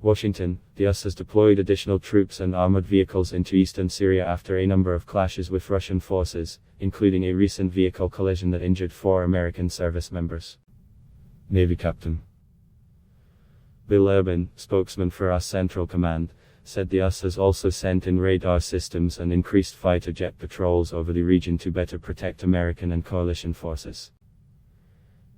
Washington, the US has deployed additional troops and armored vehicles into eastern Syria after a number of clashes with Russian forces, including a recent vehicle collision that injured 4 American service members. Navy Captain Bill Urban, spokesman for US Central Command, said the US has also sent in radar systems and increased fighter jet patrols over the region to better protect American and coalition forces.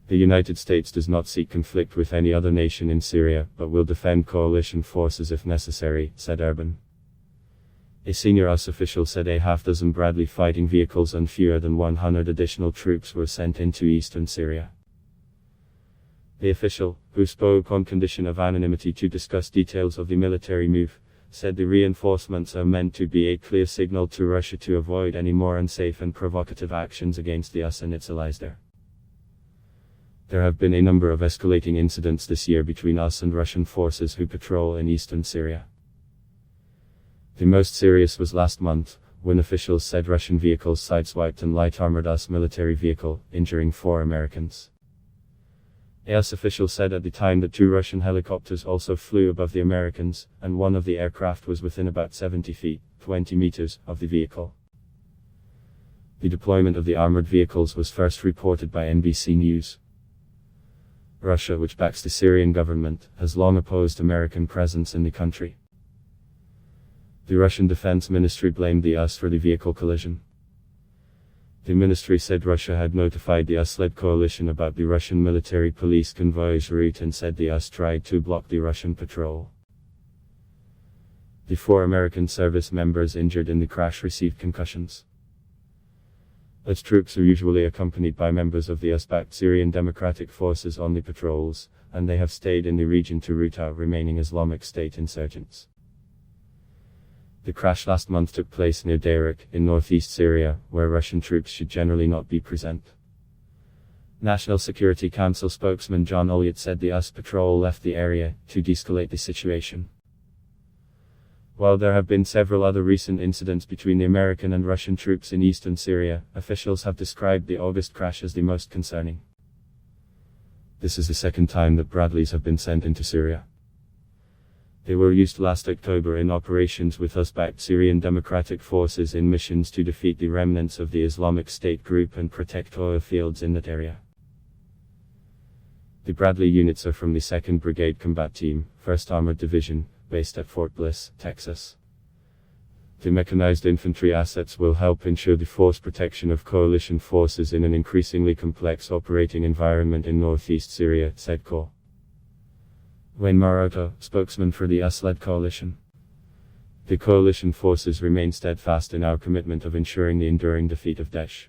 The United States does not seek conflict with any other nation in Syria, but will defend coalition forces if necessary, said Urban. A senior US official said a half-dozen Bradley fighting vehicles and fewer than 100 additional troops were sent into eastern Syria. The official, who spoke on condition of anonymity to discuss details of the military move, said the reinforcements are meant to be a clear signal to Russia to avoid any more unsafe and provocative actions against the US and its allies there. There have been a number of escalating incidents this year between US and Russian forces who patrol in eastern Syria. The most serious was last month, when officials said Russian vehicles sideswiped an light armored US military vehicle, injuring 4 Americans. A US official said at the time that 2 Russian helicopters also flew above the Americans, and one of the aircraft was within about 70 feet, 20 meters, of the vehicle. The deployment of the armored vehicles was first reported by NBC News. Russia, which backs the Syrian government, has long opposed American presence in the country. The Russian Defense Ministry blamed the US for the vehicle collision. The ministry said Russia had notified the US-led coalition about the Russian military police convoy's route and said the US tried to block the Russian patrol. The 4 American service members injured in the crash received concussions. US troops are usually accompanied by members of the US-backed Syrian Democratic Forces on the patrols, and they have stayed in the region to root out remaining Islamic State insurgents. The crash last month took place near Darak, in northeast Syria, where Russian troops should generally not be present. National Security Council spokesman John Elliott said the US patrol left the area to de-escalate the situation. While there have been several other recent incidents between the American and Russian troops in eastern Syria, officials have described the August crash as the most concerning. This is the second time that Bradleys have been sent into Syria. They were used last October in operations with US-backed Syrian Democratic Forces in missions to defeat the remnants of the Islamic State group and protect oil fields in that area. The Bradley units are from the 2nd Brigade Combat Team, 1st Armored Division, based at Fort Bliss, Texas. The mechanized infantry assets will help ensure the force protection of coalition forces in an increasingly complex operating environment in northeast Syria, said Corps. Wayne Maroto, spokesman for the US-led coalition. The coalition forces remain steadfast in our commitment of ensuring the enduring defeat of Daesh.